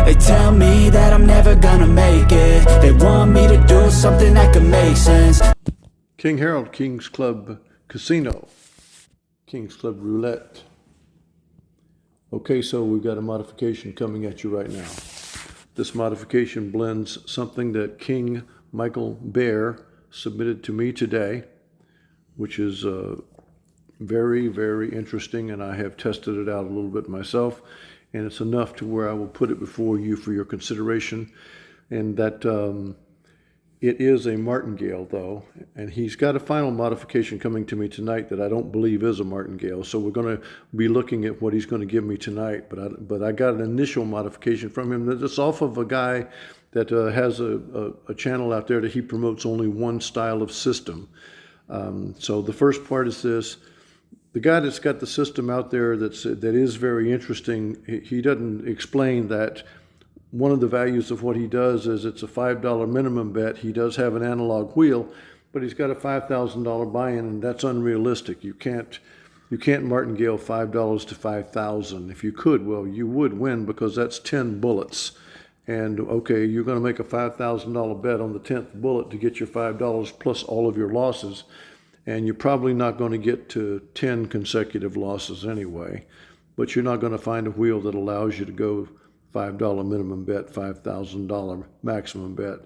They tell me that I'm never gonna make it. They want me to do something that could make sense. King Harold, King's Club Casino, King's Club Roulette. Okay, so we've got a modification coming at you right now. This modification blends something that King Michael Bear submitted to me today, which is very, very interesting, and I have tested it out a little bit myself, and it's enough to where I will put it before you for your consideration. And that it is a martingale, though, and he's got a final modification coming to me tonight that I don't believe is a martingale. So we're going to be looking at what he's going to give me tonight. But I got an initial modification from him that's off of a guy that has a channel out there that he promotes only one style of system. So the first part is this. The guy that's got the system out there that is very interesting, he doesn't explain that one of the values of what he does is it's a $5 minimum bet. He does have an analog wheel, but he's got a $5,000 buy-in, and that's unrealistic. You can't martingale $5 to $5,000. If you could, well, you would win because that's 10 bullets. And okay, you're going to make a $5,000 bet on the 10th bullet to get your $5 plus all of your losses. And you're probably not going to get to 10 consecutive losses anyway, but you're not going to find a wheel that allows you to go $5 minimum bet, $5,000 maximum bet.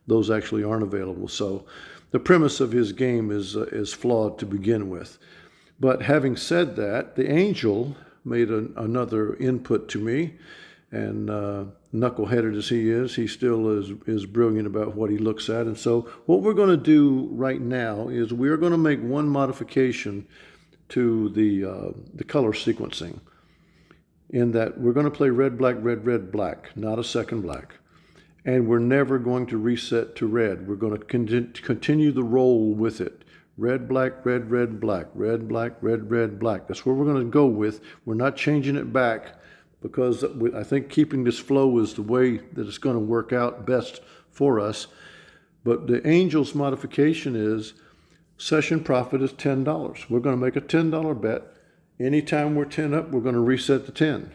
Those actually aren't available. So the premise of his game is flawed to begin with. But having said that, the angel made another input to me, and knuckleheaded as he is, he still is brilliant about what he looks at. And so what we're going to do right now is we're going to make one modification to the color sequencing, in that we're going to play red, black, red, red, black, not a second black. And we're never going to reset to red. We're going to continue the roll with it. Red, black, red, red, black, red, black, red, red, black. That's what we're going to go with. We're not changing it back, because I think keeping this flow is the way that it's going to work out best for us. But the angel's modification is session profit is $10. We're going to make a $10 bet. Anytime we're 10 up, we're going to reset to 10.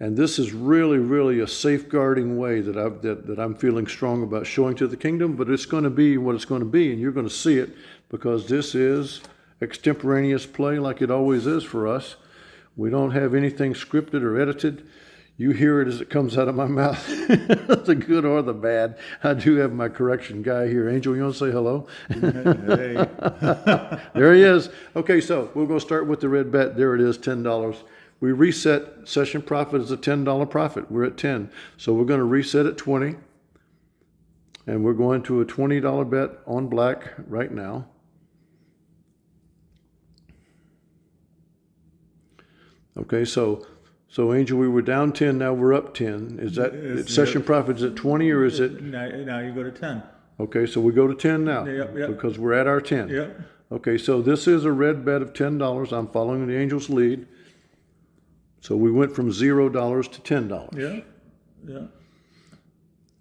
And this is really, really a safeguarding way that I'm feeling strong about showing to the kingdom, but it's going to be what it's going to be, and you're going to see it, because this is extemporaneous play like it always is for us. We don't have anything scripted or edited. You hear it as it comes out of my mouth, the good or the bad. I do have my correction guy here. Angel, you want to say hello? Hey. There he is. Okay, so we're going to start with the red bet. There it is, $10. We reset session profit as a $10 profit. We're at 10. So we're going to reset at 20. And we're going to a $20 bet on black right now. Okay, so Angel, we were down 10, now we're up 10. Is that session profit is at 20, or is it? Now you go to 10. Okay, so we go to 10 now. Yep. Because we're at our 10. Yep. Okay, so this is a red bet of $10. I'm following the angel's lead. So we went from $0 to $10. Yeah.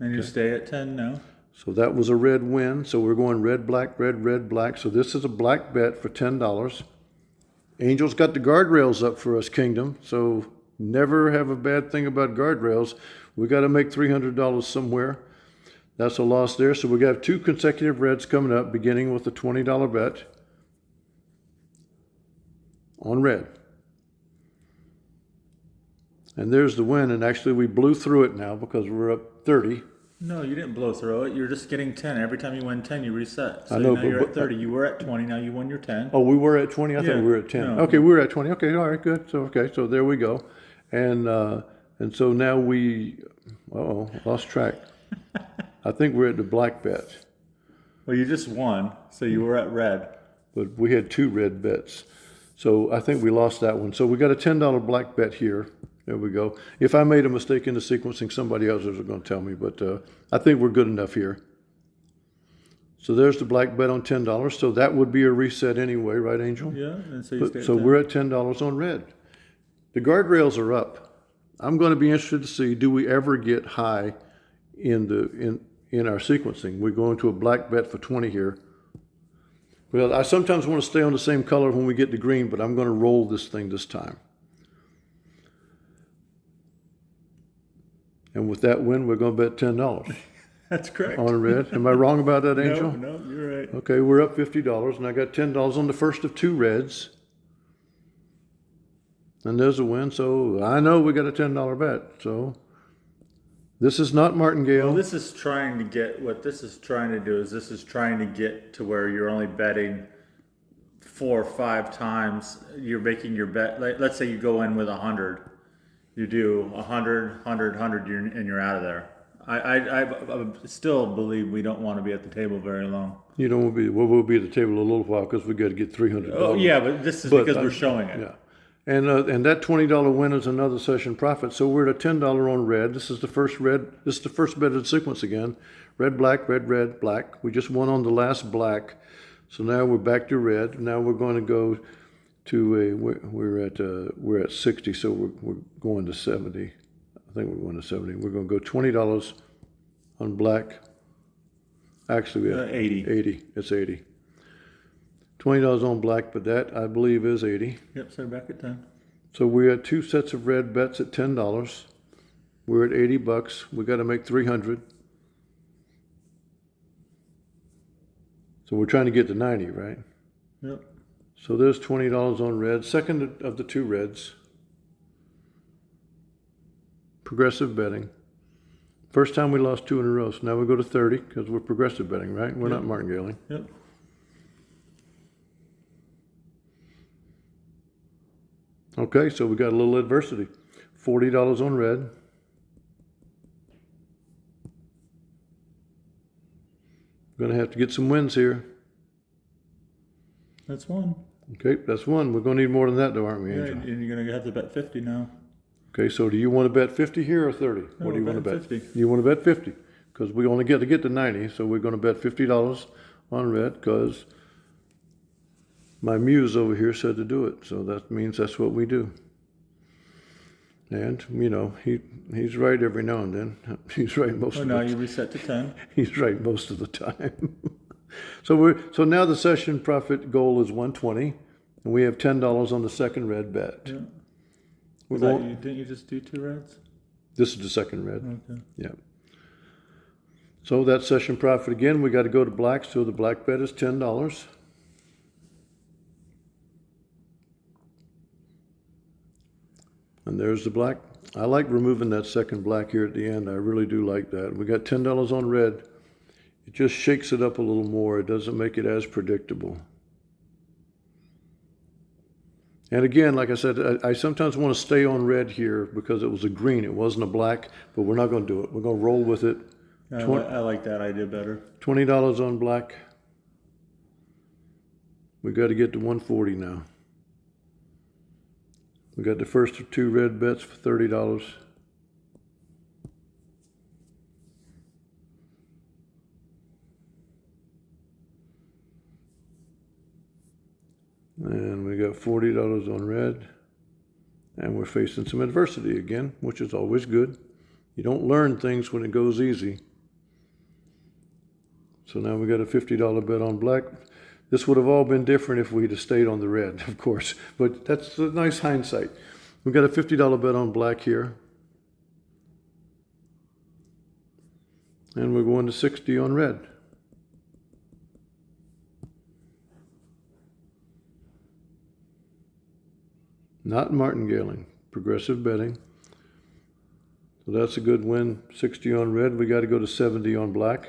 And you stay at 10 now. So that was a red win. So we're going red, black, red, red, black. So this is a black bet for $10. Angel's got the guardrails up for us, Kingdom. So never have a bad thing about guardrails. We got to make $300 somewhere. That's a loss there. So we got 2 consecutive reds coming up, beginning with a $20 bet on red. And there's the win. And actually, we blew through it now because we're up 30. No, you didn't blow through it. You're just getting 10. Every time you win 10, you reset. So I know, now you're at 30. You were at 20. Now you won your 10. Oh, we were at 20? I thought we were at 10. No. Okay, we were at 20. Okay, all right, good. So there we go. And so now lost track. I think we're at the black bet. Well, you just won, so you were at red. But we had 2 red bets. So I think we lost that one. So we got a $10 black bet here. There we go. If I made a mistake in the sequencing, somebody else is going to tell me. But I think we're good enough here. So there's the black bet on $10. So that would be a reset anyway, right, Angel? Yeah, and so you stay at So 10. we're at $10 on red. The guardrails are up. I'm going to be interested to see, do we ever get high in our sequencing? We're going to a black bet for 20 here. Well, I sometimes want to stay on the same color when we get to green, but I'm going to roll this thing this time. And with that win, we're going to bet $10 That's correct. on red. Am I wrong about that, Angel? No, you're right. Okay, we're up $50, and I got $10 on the first of 2 reds. And there's a win, so I know we got a $10 bet. So this is not martingale. Well, this is trying to get, what this is trying to do is this is trying to get to where you're only betting 4 or 5 times. You're making your bet, let's say you go in with 100. You do 100, 100, 100, and you're out of there. I still believe we don't want to be at the table very long. You know, we'll be at the table a little while because we got to get $300. Oh yeah, but this is because we're showing it. Yeah, and that $20 win is another session profit. So we're at a $10 on red. This is the first red. This is the first betted sequence again. Red, black, red, red, black. We just won on the last black. So now we're back to red. Now we're going to go to we're at 60. So we're going to 70. I think we're going to 70. We're going to go $20 on black. Actually, we have 80. 80. It's 80. $20 on black, but that I believe is 80. Yep, so back at 10. So we had 2 sets of red bets at $10. We're at $80. We got to make 300. So we're trying to get to 90, right? Yep. So there's $20 on red. Second of the 2 reds. Progressive betting. First time we lost 2 in a row. So now we go to 30 because we're progressive betting, right? We're not martingaling. Yep. Okay, so we got a little adversity. $40 on red. Going to have to get some wins here. That's one. Okay, that's one. We're going to need more than that, though, aren't we, Yeah, Angel? and you're going to have to bet 50 now. Okay, so do you want to bet 50 here or 30? What do you want to bet? 50. You want to bet 50 because we only get to 90, so we're going to bet $50 on red because my muse over here said to do it, so that means that's what we do. And you know he's right every now and then. He's right most of the Now time. you reset to 10. He's right most of the time. So now the session profit goal is 120, and we have $10 on the second red bet. Yeah. We're Didn't you just do 2 reds? This is the second red. Okay. Yeah. So that session profit again, we got to go to black. So the black bet is $10. And there's the black. I like removing that second black here at the end. I really do like that. We got $10 on red. It just shakes it up a little more. It doesn't make it as predictable. And again, like I said, I sometimes want to stay on red here because it was a green. It wasn't a black, but we're not going to do it. We're going to roll with it. I like that idea better. $20 on black. We got to get to 140 now. We got the first of 2 red bets for $30. And we got $40 on red. And we're facing some adversity again, which is always good. You don't learn things when it goes easy. So now we got a $50 bet on black. This would have all been different if we'd have stayed on the red, of course. But that's a nice hindsight. We got a $50 bet on black here. And we're going to 60 on red. Not martingaling, progressive betting. So that's a good win. 60 on red. We got to go to 70 on black.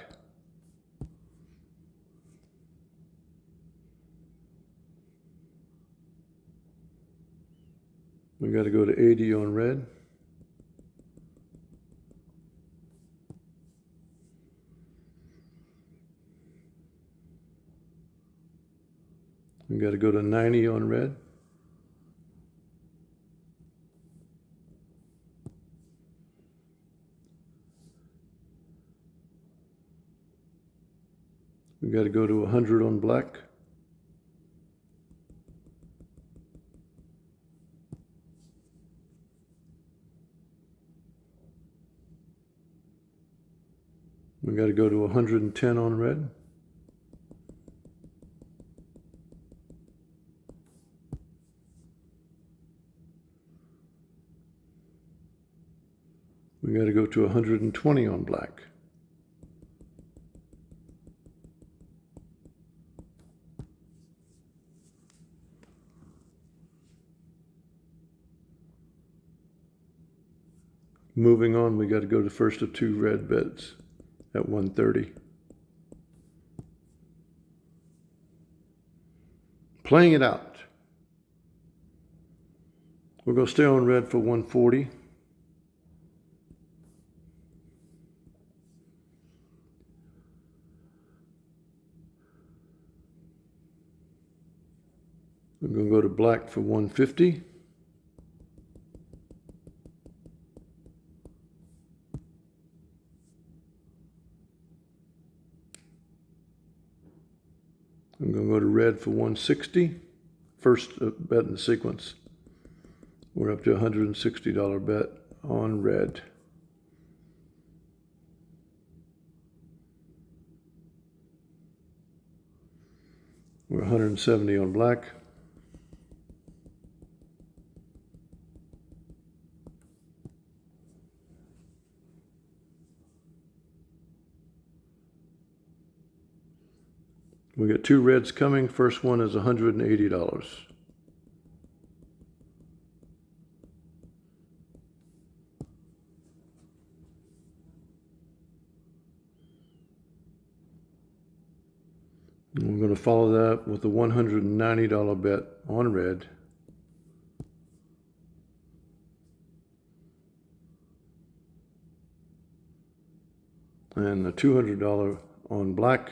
We got to go to 80 on red. We got to go to 90 on red. We got to go to 100 on black. We got to go to 110 on red. We got to go to 120 on black. Moving on, we got to go to the first of two red bets at 130. Playing it out. We're going to stay on red for 140. We're going to go to black for 150. I'm going to go to red for 160. First bet in the sequence. We're up to a $160 bet on red. We're 170 on black. We got two reds coming. First one is $180. And we're going to follow that with a $190 bet on red. And a $200 on black.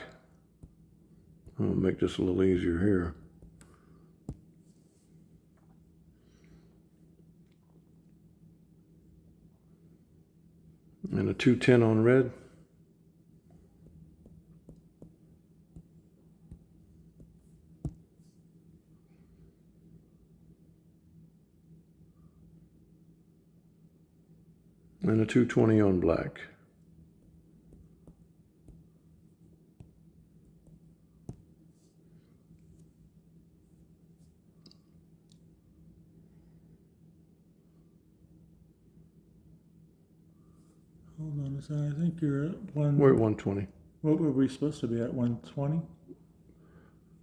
I'll make this a little easier here. And a 210 on red. And a 220 on black. Hold on a second. I think you're at one. We're at 120. What were we supposed to be at? 120?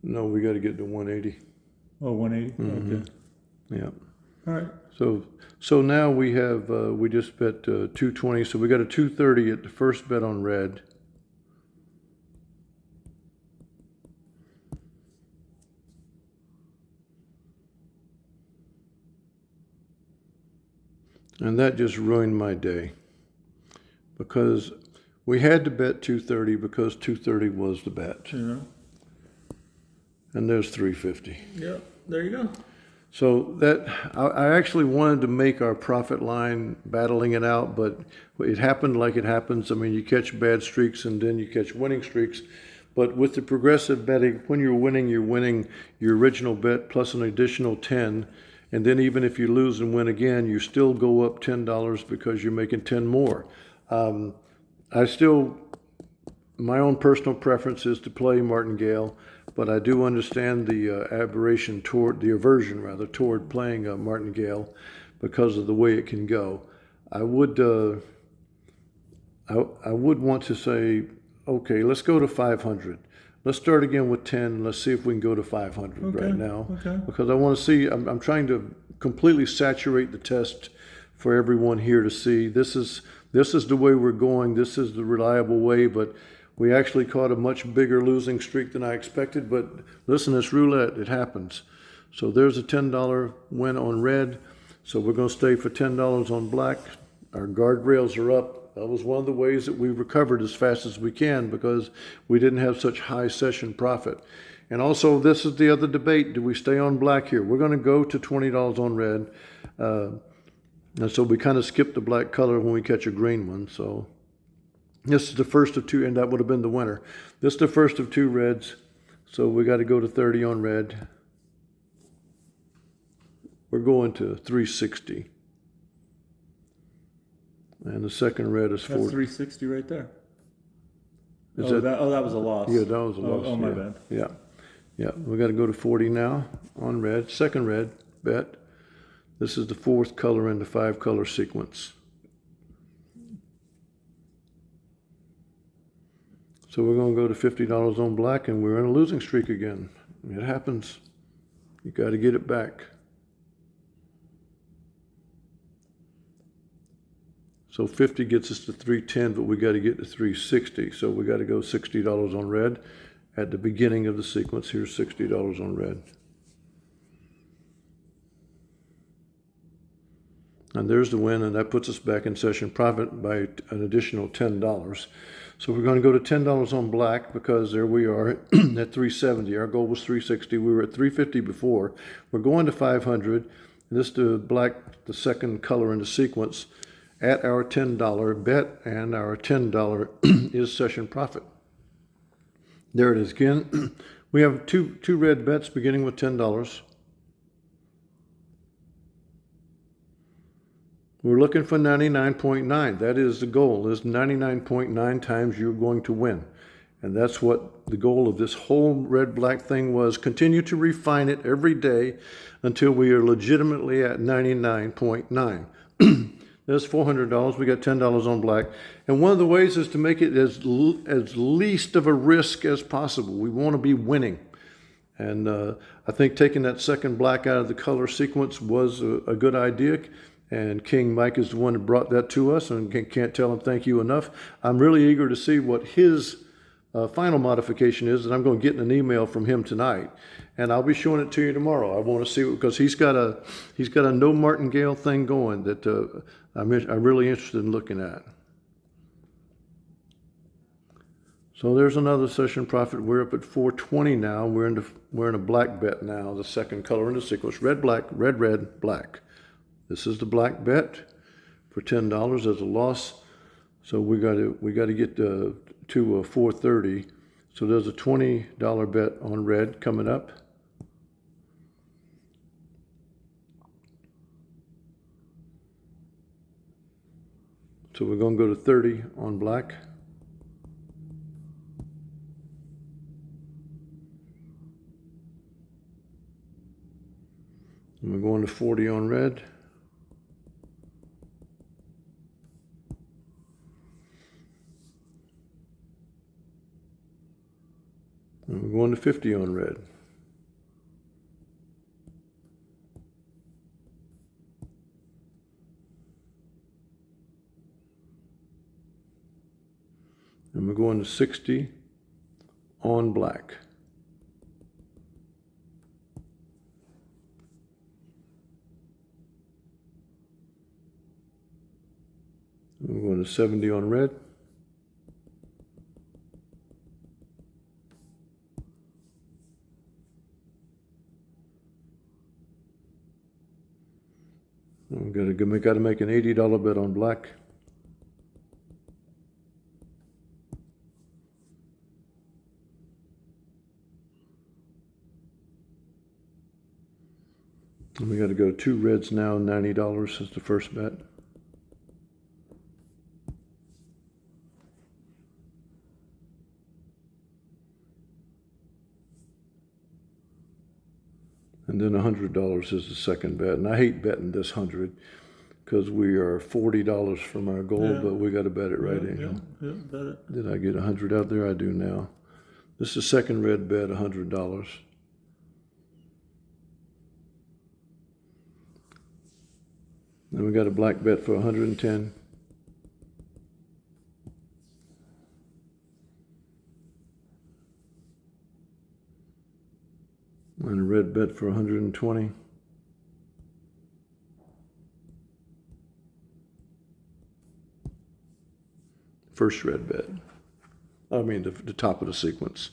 No, we got to get to 180. Oh, 180? Okay. Yeah. All right. So now we have, we just bet 220. So we got a 230 at the first bet on red. And that just ruined my day. Because we had to bet 230 because 230 was the bet. Yeah. And there's 350. Yep. There you go. So that I actually wanted to make our profit line battling it out, but it happened like it happens. I mean, you catch bad streaks and then you catch winning streaks. But with the progressive betting, when you're winning your original bet plus an additional 10. And then even if you lose and win again, you still go up $10 because you're making 10 more. My own personal preference is to play martingale, but I do understand the aversion toward playing martingale because of the way it can go. I would want to say, okay, let's go to 500. Let's start again with 10. Let's see if we can go to 500 right now. Okay. Because I want to see, I'm trying to completely saturate the test for everyone here to see. This is the way we're going. This is the reliable way, but we actually caught a much bigger losing streak than I expected. But listen, it's roulette. It happens. So there's a $10 win on red. So we're going to stay for $10 on black. Our guardrails are up. That was one of the ways that we recovered as fast as we can because we didn't have such high session profit. And also, this is the other debate. Do we stay on black here? We're going to go to $20 on red. And so we kind of skip the black color when we catch a green one. So this is the first of two, and that would have been the winner. This is the first of two reds. So we got to go to 30 on red. We're going to 360. And the second red is 40. That's 360 right there. That was a loss. Yeah, that was a loss. Oh, my bad. Yeah. Yeah, we got to go to 40 now on red. Second red bet. This is the fourth color in the 5-color sequence. So we're going to go to $50 on black, and we're in a losing streak again. It happens. You got to get it back. So 50 gets us to 310, but we got to get to 360. So we got to go $60 on red at the beginning of the sequence. Here's $60 on red. And there's the win, and that puts us back in session profit by an additional $10. So we're going to go to $10 on black, because there we are at 370. Our goal was 360. We were at 350 before. We're going to 500. And this is the black, the second color in the sequence, at our $10 bet, and our $10 is session profit. There it is again. We have two red bets beginning with $10. We're looking for 99.9. That is the goal, is 99.9 times you're going to win. And that's what the goal of this whole red-black thing was. Continue to refine it every day until we are legitimately at 99.9. There's $400. We got $10 on black. And one of the ways is to make it as least of a risk as possible. We want to be winning. And I think taking that second black out of the color sequence was a good idea. And King Mike is the one that brought that to us, and can't tell him thank you enough. I'm really eager to see what his final modification is, and I'm going to get an email from him tonight, and I'll be showing it to you tomorrow. I want to see it, because he's got a no martingale thing going that I'm really interested in looking at. So there's another session profit. We're up at 420 now. We're in a black bet now, the second color in the sequence. Red, black, red, red, black. This is the black bet for $10 as a loss. So we got to get to 430. So there's a $20 bet on red coming up. So we're going to go to 30 on black. And we're going to 40 on red. And we're going to 50 on red. And we're going to 60 on black. And we're going to 70 on red. And we got to make an $80 bet on black. And we got to go 2 reds now, $90 is the first bet. And then $100 is the second bet. And I hate betting this 100 because we are $40 from our goal, but we got to bet it right in. Yeah, bet it. Did I get 100 out there? I do now. This is the second red bet, $100. Then we got a black bet for 110. And a red bet for 120. First red bet. I mean the top of the sequence.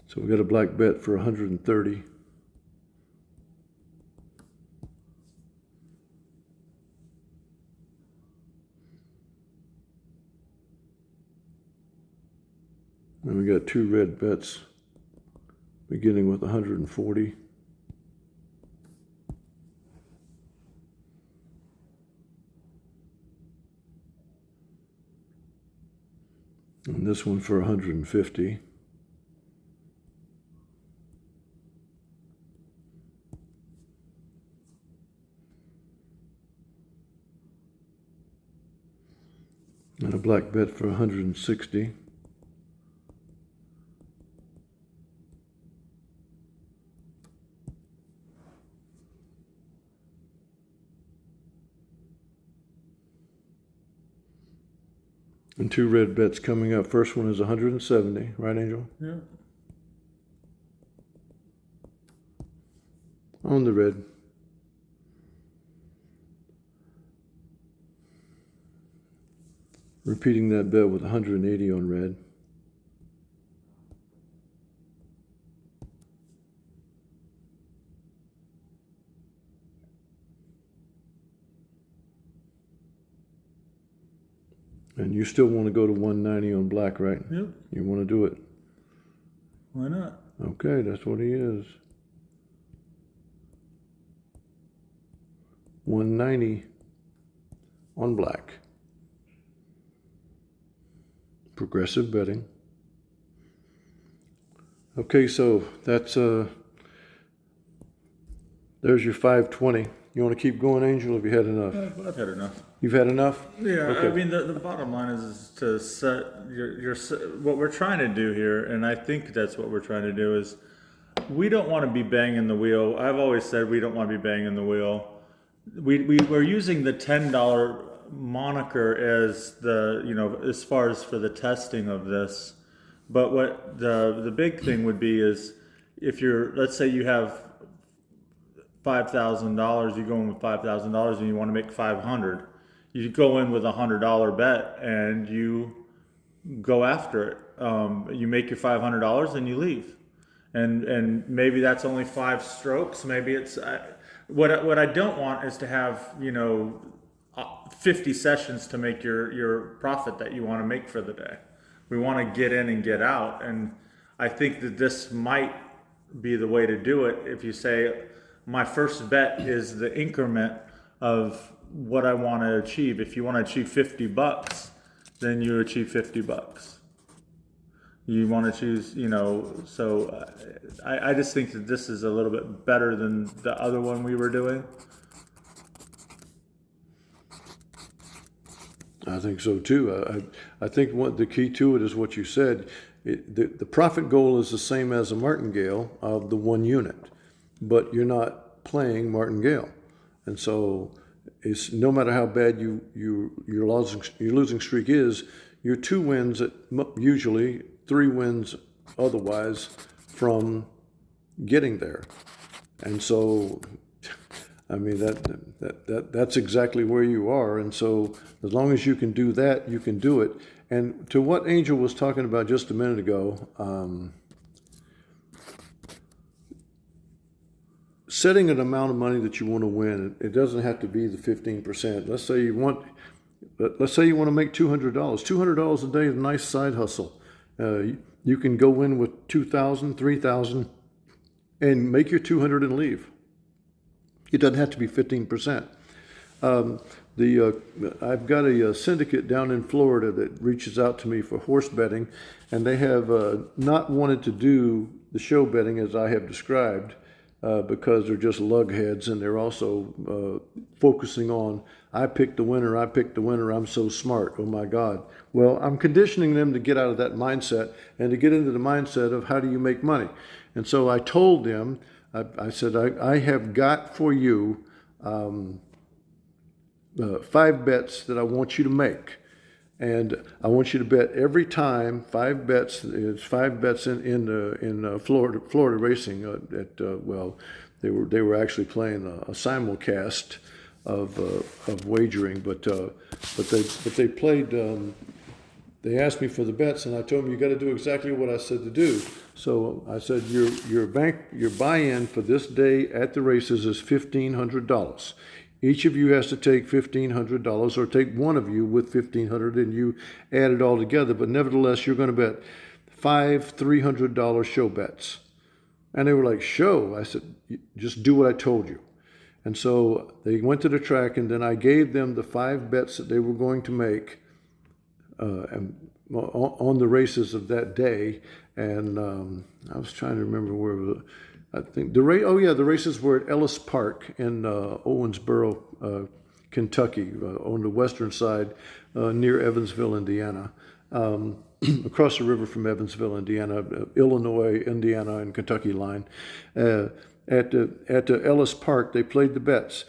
So we got a black bet for 130. And we got 2 red bets beginning with 140. And this one for 150. And a black bet for 160. And two red bets coming up. First one is 170, right, Angel? Yeah. On the red. Repeating that bet with 180 on red. And you still want to go to 190 on black, right? Yep. You want to do it? Why not? Okay, that's what he is. 190 on black. Progressive betting. Okay, so that's there's your 520. You want to keep going, Angel? Have you had enough? I've had enough. You've had enough? Yeah, Okay. I mean, the bottom line is to set your what we're trying to do here, and I think that's what we're trying to do, is we don't want to be banging the wheel. I've always said we don't want to be banging the wheel. We're using the $10 moniker as the, you know, as far as for the testing of this. But what the big thing would be is if you're, let's say you have $5,000, you go in with $5,000 and you want to make 500. You go in with $100 bet and you go after it. You make your $500 and you leave, and maybe that's only 5 strokes. Maybe it's what I don't want is to have, you know, 50 sessions to make your profit that you want to make for the day. We want to get in and get out, and I think that this might be the way to do it. If you say my first bet is the increment of what I want to achieve. If you want to achieve $50, then you achieve $50. You want to choose, you know, so I just think that this is a little bit better than the other one we were doing. I think so too. I think what the key to it is what you said. The profit goal is the same as a martingale of the 1 unit, but you're not playing martingale, and so it's no matter how bad your losing streak is, your 2 wins at usually 3 wins otherwise from getting there, and so I mean that's exactly where you are, and so as long as you can do that, you can do it. And to what Angel was talking about just a minute ago, setting an amount of money that you want to win, it doesn't have to be the 15%. Let's say you want to make $200. $200 a day is a nice side hustle. You can go in with $2,000, $3,000, and make your 200 and leave. It doesn't have to be 15%. I've got a syndicate down in Florida that reaches out to me for horse betting, and they have not wanted to do the show betting as I have described because they're just lugheads, and they're also focusing on, I picked the winner, I'm so smart, oh my God. Well, I'm conditioning them to get out of that mindset and to get into the mindset of how do you make money. And so I told them, I said, I have got for you 5 bets that I want you to make. And I want you to bet every time 5 bets. It's 5 bets in Florida racing. Well, they were actually playing a simulcast of wagering, but they played. They asked me for the bets, and I told them you got to do exactly what I said to do. So I said your buy-in for this day at the races is $1,500. Each of you has to take $1,500, or take one of you with $1,500, and you add it all together. But nevertheless, you're going to bet 5 $300 show bets. And they were like, show? I said, just do what I told you. And so they went to the track, and then I gave them the 5 bets that they were going to make on the races of that day. And I was trying to remember where. I think the races were at Ellis Park in Owensboro, Kentucky, on the western side, near Evansville, Indiana. Across the river from Evansville, Indiana, Illinois, Indiana, and Kentucky line. At Ellis Park, they played the bets.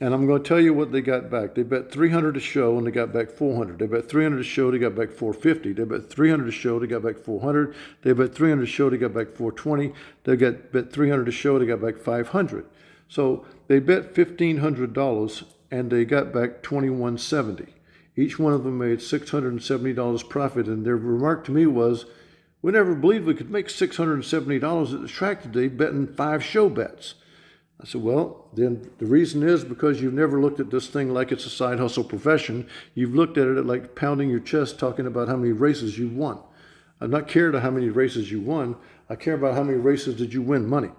And I'm going to tell you what they got back. They bet 300 a show and they got back 400. They bet 300 a show, they got back 450. They bet 300 a show, they got back 400. They bet 300 a show, they got back 420. They bet 300 a show, they got back 500. So they bet $1,500 and they got back $2,170. Each one of them made $670 profit. And their remark to me was, we never believed we could make $670 at the track today betting 5 show bets. I said, well, then the reason is because you've never looked at this thing like it's a side hustle profession. You've looked at it like pounding your chest, talking about how many races you won. I'm not cared about how many races you won. I care about how many races did you win money.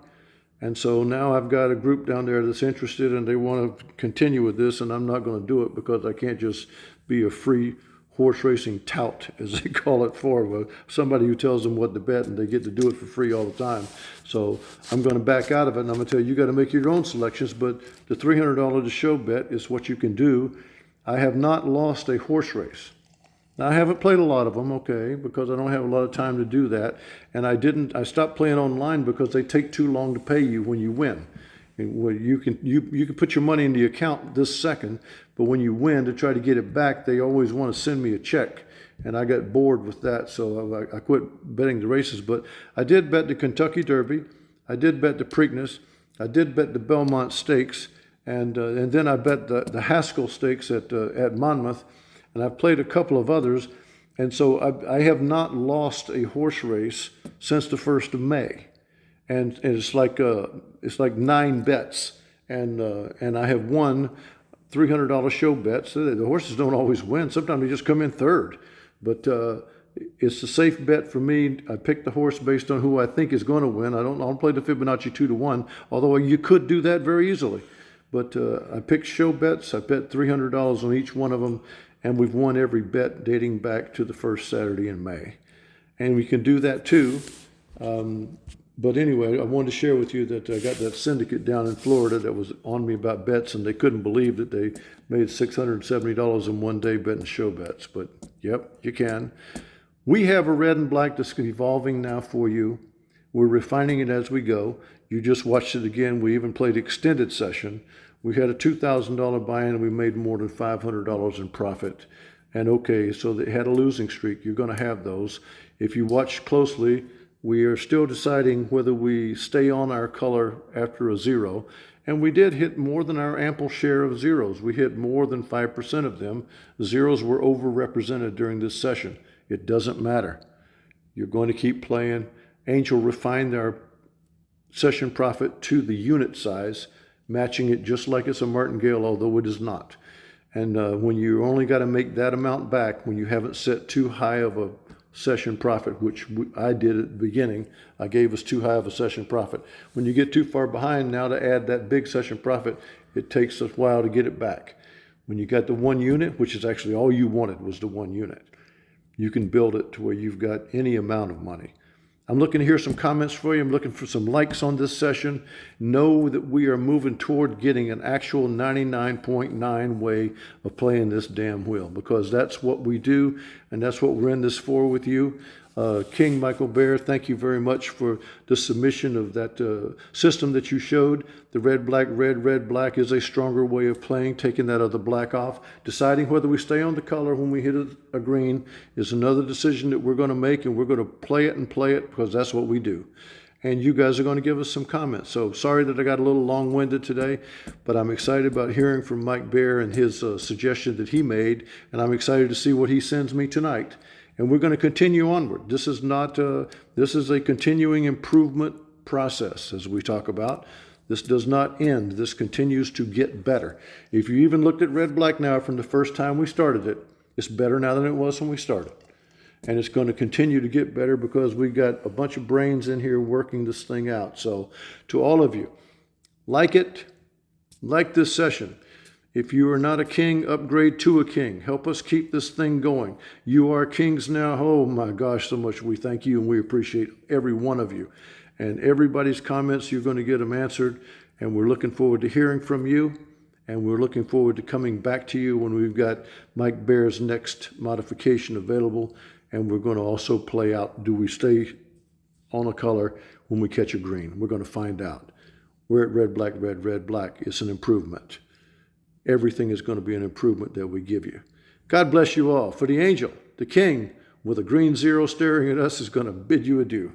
And so now I've got a group down there that's interested and they want to continue with this, and I'm not going to do it because I can't just be a free horse racing tout, as they call it, for somebody who tells them what to bet and they get to do it for free all the time. So I'm going to back out of it, and I'm going to tell you got to make your own selections, but the $300 a show bet is what you can do. I have not lost a horse race. Now, I haven't played a lot of them, okay, because I don't have a lot of time to do that, and I stopped playing online because they take too long to pay you when you win. And you can put your money in the account this second, but when you win, to try to get it back, they always want to send me a check. And I got bored with that, so I quit betting the races. But I did bet the Kentucky Derby. I did bet the Preakness. I did bet the Belmont Stakes. And then I bet the Haskell Stakes at Monmouth. And I've played a couple of others. And so I have not lost a horse race since the 1st of May. And it's like 9 bets, and I have won $300 show bets. The horses don't always win. Sometimes they just come in third, but it's a safe bet for me. I pick the horse based on who I think is going to win. I don't play the Fibonacci 2-to-1, although you could do that very easily. But I pick show bets. I bet $300 on each one of them, and we've won every bet dating back to the first Saturday in May, and we can do that too. But anyway, I wanted to share with you that I got that syndicate down in Florida that was on me about bets, and they couldn't believe that they made $670 in one day betting show bets. But yep, you can. We have a red and black that's evolving now for you. We're refining it as we go. You just watched it again. We even played extended session. We had a $2,000 buy-in and we made more than $500 in profit. And okay, so they had a losing streak. You're going to have those. If you watch closely, we are still deciding whether we stay on our color after a 0. And we did hit more than our ample share of zeros. We hit more than 5% of them. Zeros were overrepresented during this session. It doesn't matter. You're going to keep playing. Angel refined our session profit to the unit size, matching it just like it's a martingale, although it is not. And when you only got to make that amount back, when you haven't set too high of a session profit, which I did at the beginning, I gave us too high of a session profit. When you get too far behind now to add that big session profit, it takes a while to get it back. When you got the 1 unit, which is actually all you wanted was the 1 unit, you can build it to where you've got any amount of money. I'm looking to hear some comments for you. I'm looking for some likes on this session. Know that we are moving toward getting an actual 99.9 way of playing this damn wheel, because that's what we do, and that's what we're in this for with you. King Michael Bear, thank you very much for the submission of that system that you showed. The red, black is a stronger way of playing, taking that other black off. Deciding whether we stay on the color when we hit a green is another decision that we're going to make, and we're going to play it because that's what we do. And you guys are going to give us some comments. So sorry that I got a little long-winded today, but I'm excited about hearing from Mike Bear and his suggestion that he made, and I'm excited to see what he sends me tonight. And we're going to continue onward. This is a continuing improvement process, as we talk about. This does not end. This continues to get better. If you even looked at red black now from the first time we started it, it's better now than it was when we started. And it's going to continue to get better because we got a bunch of brains in here working this thing out. So to all of you, like this session. If you are not a king, upgrade to a king. Help us keep this thing going. You are kings now. Oh my gosh, so much we thank you and we appreciate every one of you. And everybody's comments, you're going to get them answered. And we're looking forward to hearing from you. And we're looking forward to coming back to you when we've got Mike Bear's next modification available. And we're going to also play out, do we stay on a color when we catch a green? We're going to find out. We're at red, black, red, red, black. It's an improvement. Everything is going to be an improvement that we give you. God bless you all. For the angel, the king, with a green zero staring at us, is going to bid you adieu.